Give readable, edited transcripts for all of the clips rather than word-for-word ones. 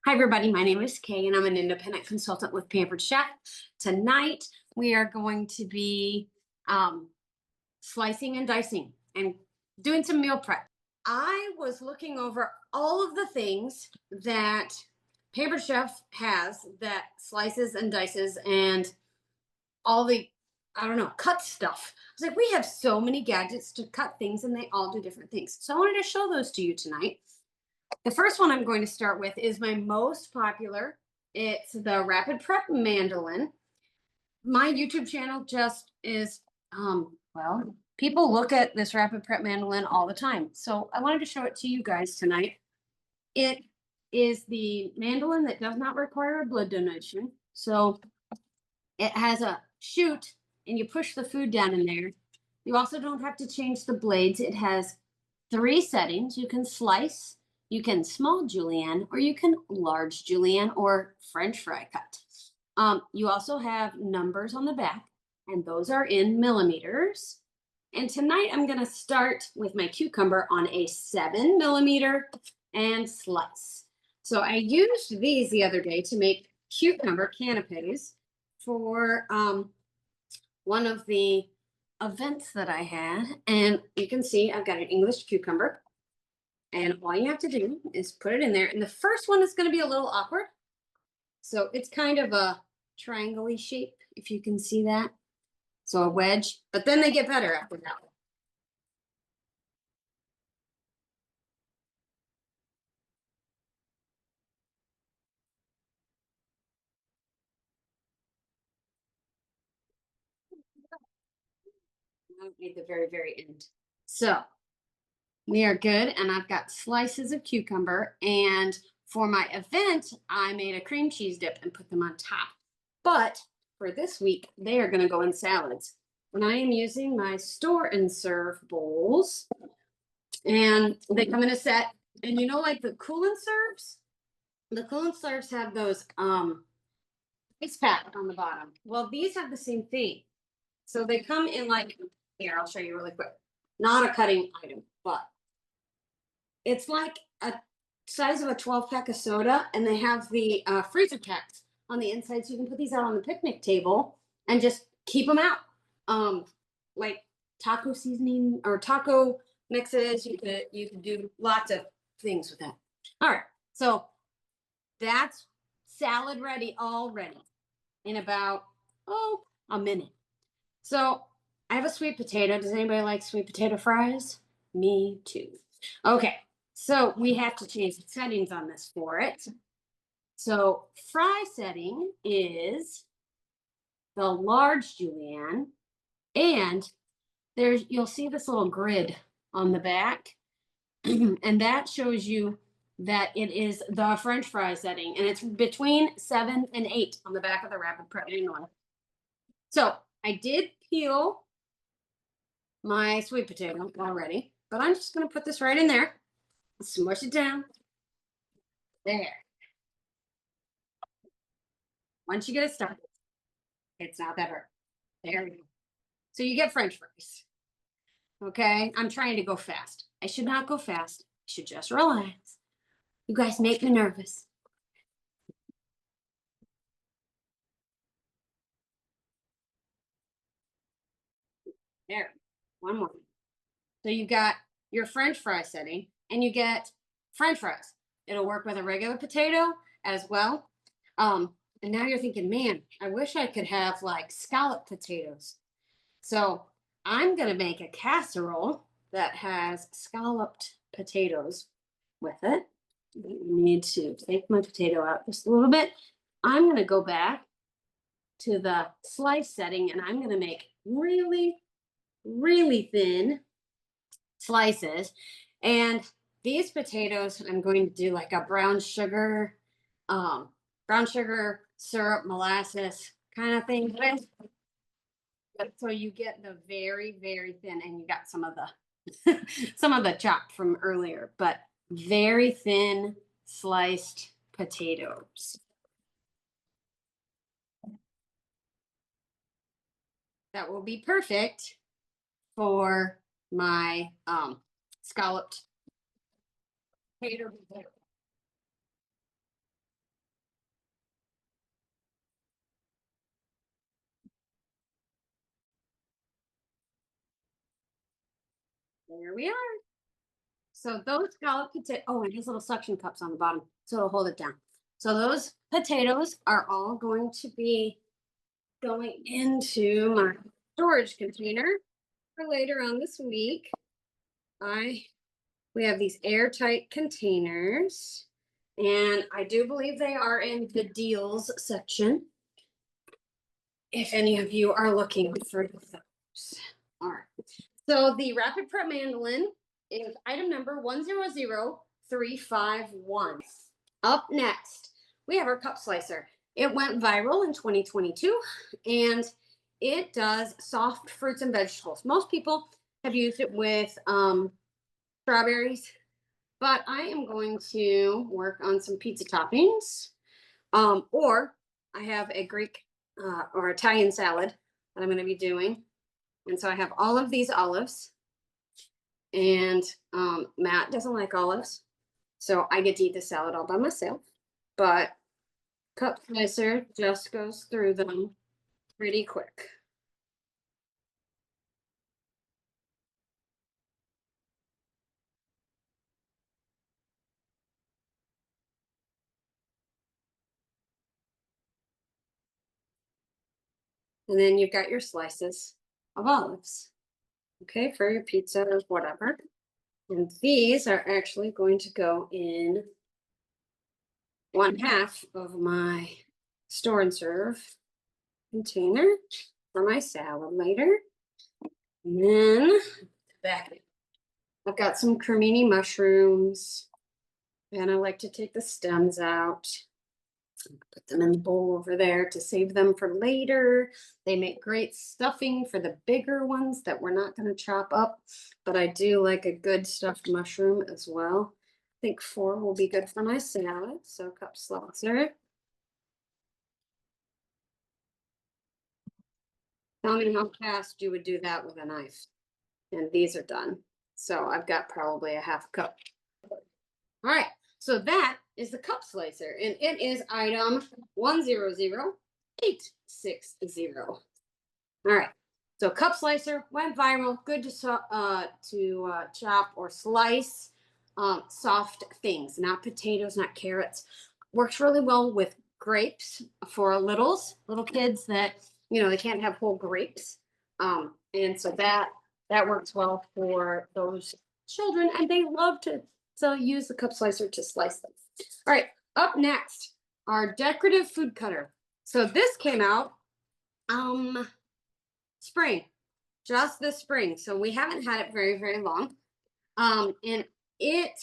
Hi, everybody. My name is Kay, and I'm an independent consultant with Pampered Chef. Tonight, we are going to be slicing and dicing and doing some meal prep. I was looking over all of the things that Pampered Chef has that slices and dices and all the, I don't know, cut stuff. I was like, we have so many gadgets to cut things, and they all do different things. So I wanted to show those to you tonight. The first one I'm going to start with is my most popular. It's the Rapid Prep Mandoline. My YouTube channel just is, well, people look at this Rapid Prep Mandoline all the time. So I wanted to show it to you guys tonight. It is the mandolin that does not require a blood donation. So it has a chute and you push the food down in there. You also don't have to change the blades. It has 3 settings. You can slice, you can small julienne, or you can large julienne or French fry cut. You also have numbers on the back, and those are in millimeters. And tonight I'm going to start with my cucumber on a 7 millimeter and slice. So I used these the other day to make cucumber canapes for one of the events that I had. And you can see I've got an English cucumber. And all you have to do is put it in there. And the first one is going to be a little awkward. So it's kind of a triangle-y shape, if you can see that. So a wedge, but then they get better after that. I don't need the very, very end. So we are good. And I've got slices of cucumber. And for my event, I made a cream cheese dip and put them on top. But for this week, they are going to go in salads. And I am using my store and serve bowls. And they come in a set. And you know, like the cool and serves? The cool and serves have those ice pack on the bottom. Well, these have the same thing. So they come in like, here, I'll show you really quick. Not a cutting item, but it's like a size of a 12-pack of soda, and they have the freezer packs on the inside, so you can put these out on the picnic table and just keep them out. Like taco seasoning or taco mixes. You could do lots of things with that. All right, so that's salad ready already in about a minute. So I have a sweet potato. Does anybody like sweet potato fries? Me too. Okay, so we have to change the settings on this for it. So fry setting is the large julienne, and you'll see this little grid on the back, and that shows you that it is the French fry setting, and it's between 7 and 8 on the back of the Rapid Prep one. So I did peel my sweet potato already, but I'm just going to put this right in there, smush it down. There. Once you get it started, it's not that hard. There we go. So you get French fries. Okay, I'm trying to go fast. I should not go fast. I should just relax. You guys make me nervous. There, one more. So you got your French fry setting, and you get French fries. It'll work with a regular potato as well. And now you're thinking, man, I wish I could have like scalloped potatoes. So I'm going to make a casserole that has scalloped potatoes with it. I need to take my potato out just a little bit. I'm going to go back to the slice setting, and I'm going to make really, really thin slices. And these potatoes, I'm going to do like a brown sugar syrup, molasses kind of thing. So you get the very, very thin, and you got some of the some of the chop from earlier, but very thin sliced potatoes. That will be perfect for my scalloped potato. There we are. So those scallop potatoes, oh, it has little suction cups on the bottom, so it'll hold it down. So those potatoes are all going to be going into my storage container for later on this week. We have these airtight containers, and I do believe they are in the deals section. If any of you are looking for those. All right. So the Rapid Prep Mandoline is item number 100351. Up next, we have our cup slicer. It went viral in 2022, and it does soft fruits and vegetables. Most people have used it with strawberries, but I am going to work on some pizza toppings, or I have a Greek or Italian salad that I'm going to be doing. And so I have all of these olives, and Matt doesn't like olives, so I get to eat the salad all by myself. But cup slicer just goes through them pretty quick. And then you've got your slices of olives, okay, for your pizza or whatever. And these are actually going to go in 1/2 of my store and serve container for my salad later. And then back, I've got some cremini mushrooms, and I like to take the stems out. Put them in the bowl over there to save them for later. They make great stuffing for the bigger ones that we're not going to chop up, but I do like a good stuffed mushroom as well. I think 4 will be good for my salad. So cup slicer. Tell me how fast you would do that with a knife. And these are done. So I've got probably a 1/2 cup. All right. So that is the cup slicer, and it is item 100860. All right. So cup slicer went viral. Good to chop or slice soft things, not potatoes, not carrots. Works really well with grapes for little kids that they can't have whole grapes, and so that works well for those children, and they love to use the cup slicer to slice them. All right, up next, our decorative food cutter. So this came out spring, just this spring. So we haven't had it very, very long. And it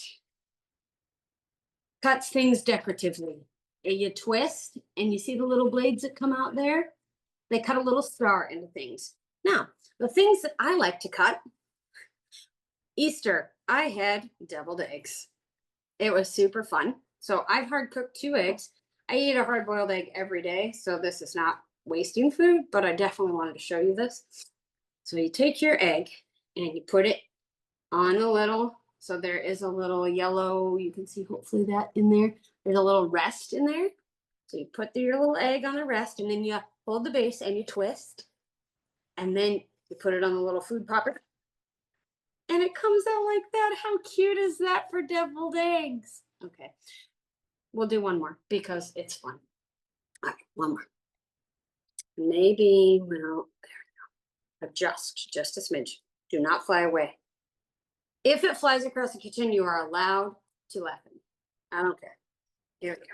cuts things decoratively. And you twist, and you see the little blades that come out there? They cut a little star into things. Now, the things that I like to cut, Easter, I had deviled eggs. It was super fun. So I've hard cooked 2 eggs. I eat a hard boiled egg every day, so this is not wasting food, but I definitely wanted to show you this. So you take your egg and you put it on a little, so there is a little yellow, you can see hopefully that in there. There's a little rest in there. So you put your little egg on the rest, and then you hold the base and you twist, and then you put it on the little food popper. And it comes out like that. How cute is that for deviled eggs? Okay. We'll do one more because it's fun. All right, one more. Maybe, well, there we go. Adjust just a smidge. Do not fly away. If it flies across the kitchen, you are allowed to laugh at me. I don't care. Here we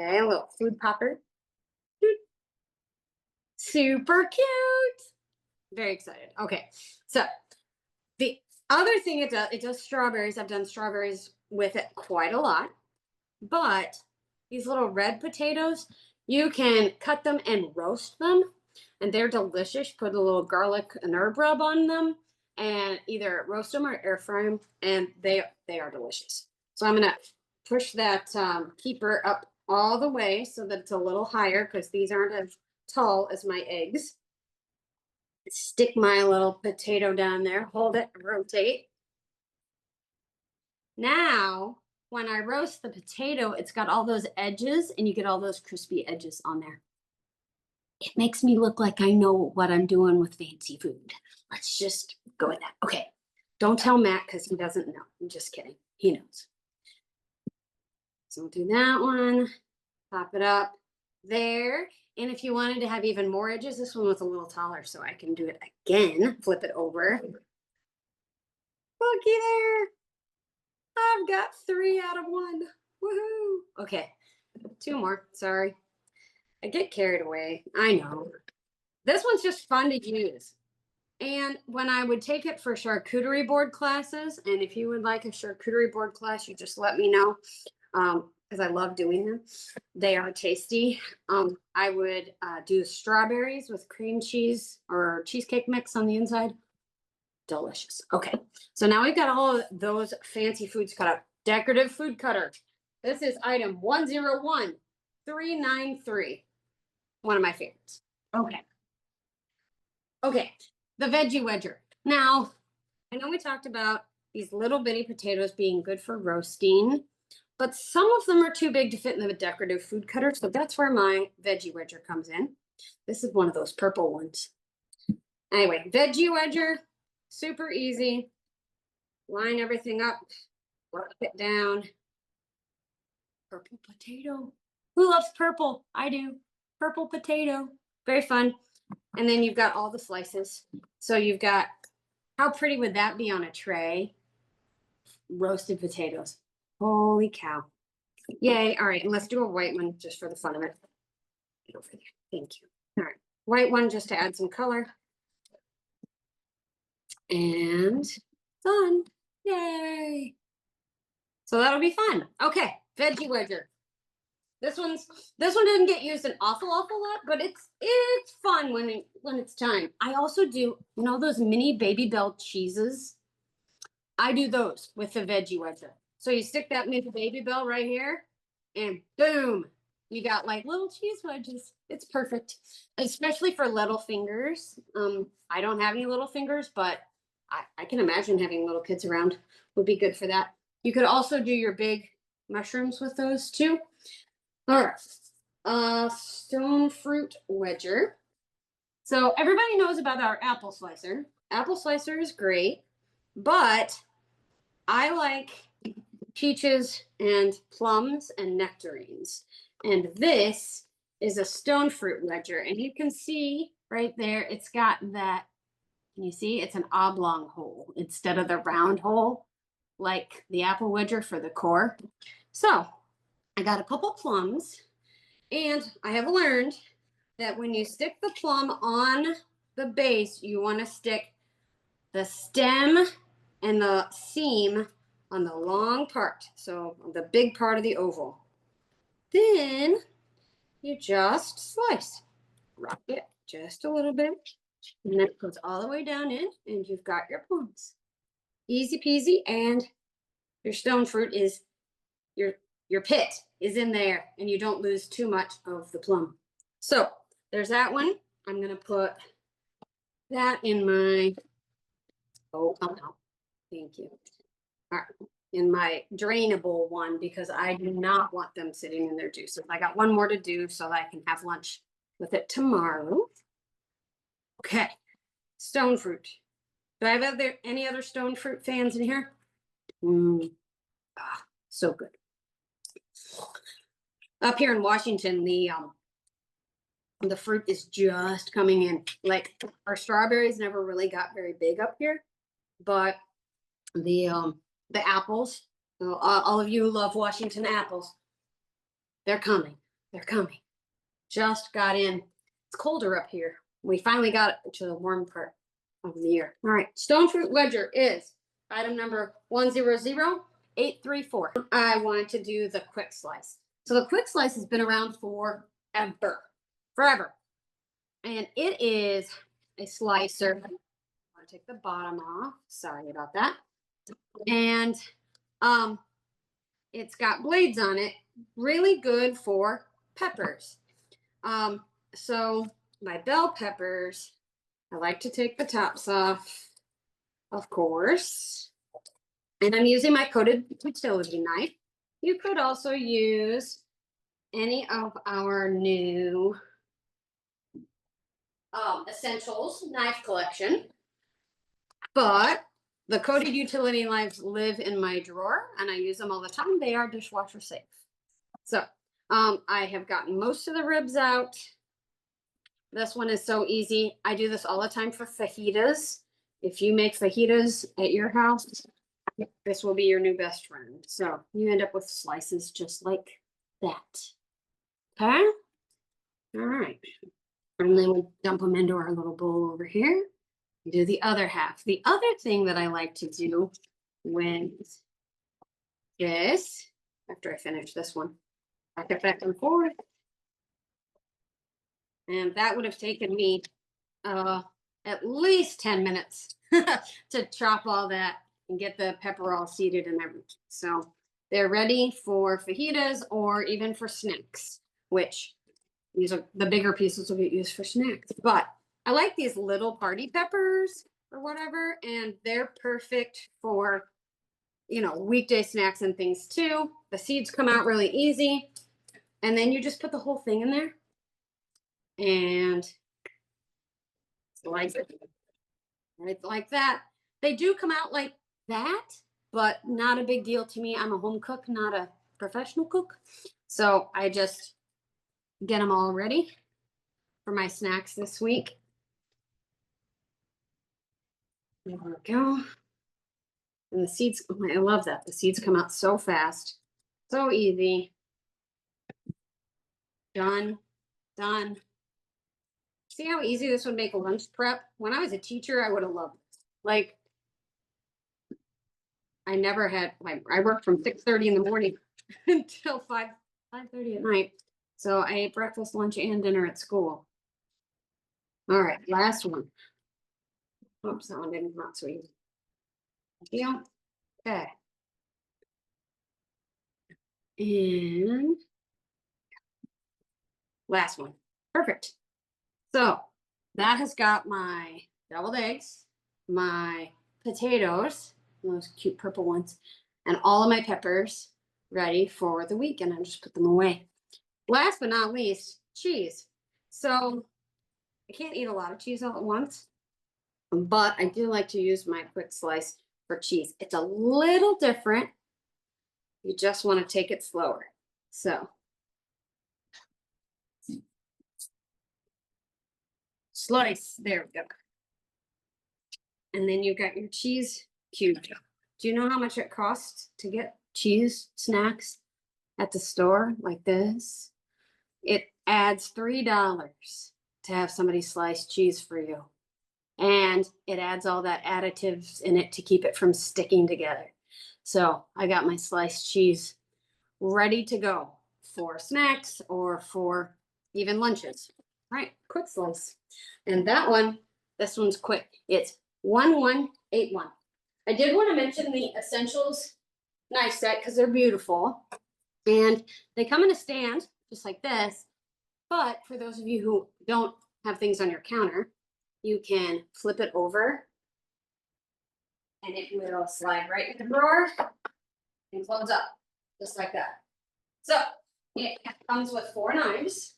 go. Okay, a little food popper. Super cute. Very excited. Okay, so the other thing it does strawberries. I've done strawberries with it quite a lot. But these little red potatoes, you can cut them and roast them, and they're delicious. Put a little garlic and herb rub on them, and either roast them or air fry them, and they are delicious. So I'm gonna push that keeper up all the way so that it's a little higher, because these aren't as tall as my eggs. Stick my little potato down there, hold it, rotate. Now, when I roast the potato, it's got all those edges, and you get all those crispy edges on there. It makes me look like I know what I'm doing with fancy food. Let's just go with that. Okay, Don't tell Matt because he doesn't know. I'm just kidding. He knows. So we'll do that one. Pop it up there. And if you wanted to have even more edges, this one was a little taller, so I can do it again. Flip it over. Looky there. I've got 3 out of 1. Woohoo. Okay, 2 more. Sorry. I get carried away. I know. This one's just fun to use. And when I would take it for charcuterie board classes, and if you would like a charcuterie board class, you just let me know. Because I love doing them. They are tasty. I would do strawberries with cream cheese or cheesecake mix on the inside. Delicious. Okay, so now we've got all of those fancy foods cut up. Decorative food cutter. This is item 101393. One of my favorites. Okay. Okay, the veggie wedger. Now, I know we talked about these little bitty potatoes being good for roasting, but some of them are too big to fit in the decorative food cutter, so that's where my veggie wedger comes in. This is one of those purple ones. Anyway, veggie wedger, super easy. Line everything up, work it down. Purple potato. Who loves purple? I do. Purple potato. Very fun. And then you've got all the slices. So you've got, how pretty would that be on a tray? Roasted potatoes. Holy cow. Yay. All right. And let's do a white one just for the fun of it. Get over there. Thank you. All right. White one just to add some color. And done. Yay. So that'll be fun. Okay. Veggie wedger. This one doesn't get used an awful lot, but it's fun when it's time. I also do, you know, those mini Baby Bell cheeses. I do those with the veggie wedger. So you stick that mini Baby Bell right here, and boom, you got like little cheese wedges. It's perfect, especially for little fingers. I don't have any little fingers, but I can imagine having little kids around would be good for that. You could also do your big mushrooms with those too. All right, stone fruit wedger. So everybody knows about our apple slicer. Apple slicer is great, but I like peaches and plums and nectarines. And this is a stone fruit wedger. And you can see right there, it's got that, can you see? It's an oblong hole instead of the round hole, like the apple wedger for the core. So I got a couple plums, and I have learned that when you stick the plum on the base, you want to stick the stem and the seam on the long part, so the big part of the oval. Then you just slice, rock it just a little bit, and then it goes all the way down in, and you've got your plums. Easy peasy, and your stone fruit is your pit is in there, and you don't lose too much of the plum. So there's that one. I'm going to put that in my, oh, thank you. All right, in my drainable one, because I do not want them sitting in their juices. I got one more to do so that I can have lunch with it tomorrow. Okay, stone fruit. Do I have any other stone fruit fans in here? So good. Up here in Washington, the fruit is just coming in. Like our strawberries never really got very big up here, but the apples, all of you who love Washington apples, they're coming. They're coming. Just got in. It's colder up here. We finally got to the warm part of the year. All right, stone fruit wedger is item number 100834. I want to do the quick slice. So the quick slice has been around forever. And it is a slicer. I'm gonna take the bottom off. Sorry about that. And it's got blades on it. Really good for peppers. So my bell peppers, I like to take the tops off, of course. And I'm using my coated utility knife. You could also use any of our new essentials knife collection, but The coated utility knives live in my drawer and I use them all the time. They are dishwasher safe. So I have gotten most of the ribs out. This one is so easy. I do this all the time for fajitas. If you make fajitas at your house, this will be your new best friend. So you end up with slices just like that. Okay? All right. And then we dump them into our little bowl over here. Do the other half. The other thing that I like to do with this, after I finish this one, back it back and forth. And that would have taken me at least 10 minutes to chop all that and get the pepper all seeded and everything. So they're ready for fajitas or even for snacks, which these are the bigger pieces will get used for snacks. But I like these little party peppers or whatever, and they're perfect for, you know, weekday snacks and things too. The seeds come out really easy. And then you just put the whole thing in there and slice it right like that. They do come out like that, but not a big deal to me. I'm a home cook, not a professional cook. So I just get them all ready for my snacks this week. There we go. And the seeds, I love that. The seeds come out so fast. So easy. Done. Done. See how easy this would make a lunch prep? When I was a teacher, I would have loved this. Like, I never had, like, I worked from 6:30 in the morning until 5:30 at night. So I ate breakfast, lunch, and dinner at school. All right, last one. Oops, that one didn't come out so easy. Deal. Okay. And last one. Perfect. So that has got my deviled eggs, my potatoes, those cute purple ones, and all of my peppers ready for the week. And I just put them away. Last but not least, cheese. So I can't eat a lot of cheese all at once, but I do like to use my quick slice for cheese. It's a little different. You just want to take it slower. So slice, there we go. And then you've got your cheese cubed. Do you know how much it costs to get cheese snacks at the store like this? It adds $3 to have somebody slice cheese for you. And it adds all that additives in it to keep it from sticking together. So I got my sliced cheese ready to go for snacks or for even lunches. All right, quick slice. And that one, this one's quick. It's 1181. I did want to mention the Essentials knife set because they're beautiful. And they come in a stand just like this. But for those of you who don't have things on your counter, you can flip it over and it will slide right in the drawer and close up just like that. So it comes with 4 knives.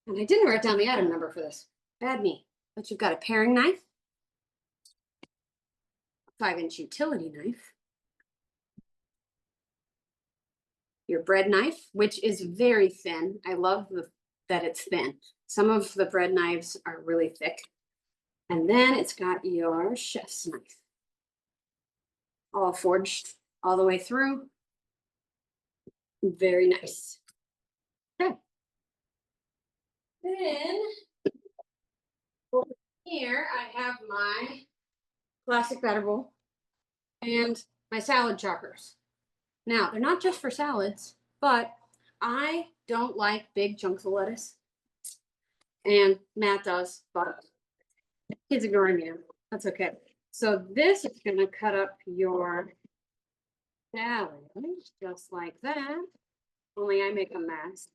And I didn't write down the item number for this. Bad me. But you've got a paring knife, a 5-inch utility knife, your bread knife, which is very thin. I love that it's thin. Some of the bread knives are really thick. And then it's got your chef's knife, all forged all the way through. Very nice. Okay. Then over here, I have my plastic batter bowl and my salad choppers. Now, they're not just for salads, but I don't like big chunks of lettuce. And Matt does, but he's ignoring me. That's okay. So this is going to cut up your salad just like that. Only I make a mess.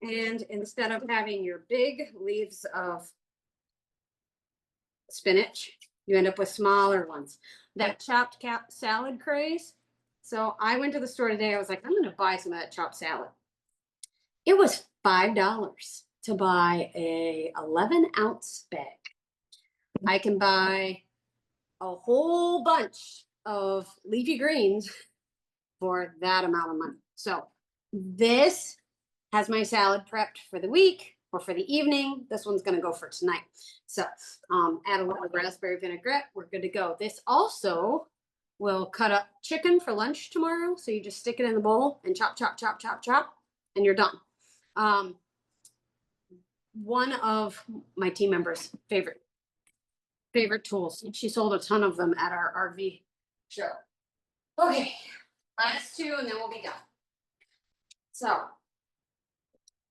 And instead of having your big leaves of spinach, you end up with smaller ones. That chopped salad craze. So I went to the store today. I was like, I'm going to buy some of that chopped salad. It was $5 to buy a 11-ounce bag. I can buy a whole bunch of leafy greens for that amount of money. So this has my salad prepped for the week or for the evening. This one's going to go for tonight. So add a little raspberry vinaigrette. We're good to go. This also will cut up chicken for lunch tomorrow. So you just stick it in the bowl and chop, chop, chop, chop, chop, and you're done. One of my team members' favorite tools. She sold a ton of them at our RV show. Okay, last two and then we'll be done. So,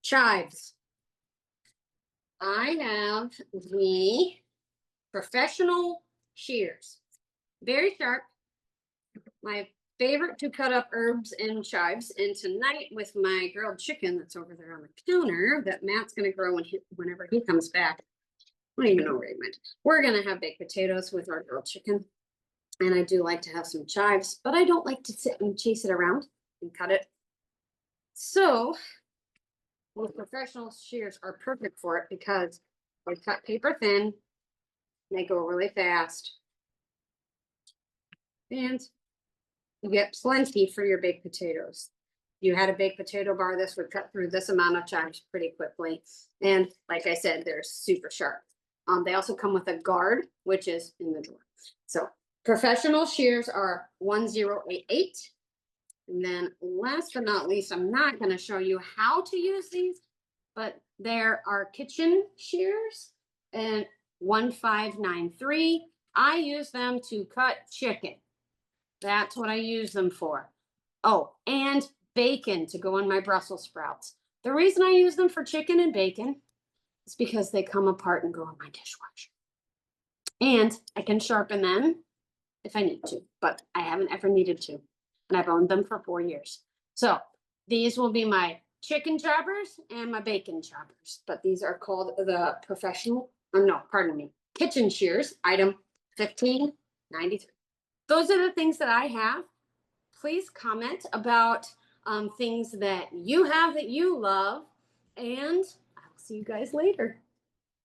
chives. I have the professional shears. Very sharp. My favorite to cut up herbs and chives. And tonight with my grilled chicken that's over there on the counter that Matt's going to grow whenever he comes back. I don't even know where he went. We're going to have baked potatoes with our grilled chicken. And I do like to have some chives, but I don't like to sit and chase it around and cut it. So the professional shears are perfect for it because they cut paper thin. They go really fast. And you get plenty for your baked potatoes. You had a baked potato bar, this would cut through this amount of chives pretty quickly. And like I said, they're super sharp. They also come with a guard, which is in the drawer. So professional shears are 1088. And then last but not least, I'm not going to show you how to use these, but there are kitchen shears and 1593. I use them to cut chicken. That's what I use them for. Oh, and bacon to go on my Brussels sprouts. The reason I use them for chicken and bacon is because they come apart and go in my dishwasher. And I can sharpen them if I need to, but I haven't ever needed to. And I've owned them for 4 years. So these will be my chicken choppers and my bacon choppers, but these are called the kitchen shears, item 1593. Those are the things that I have. Please comment about things that you have that you love, and I'll see you guys later.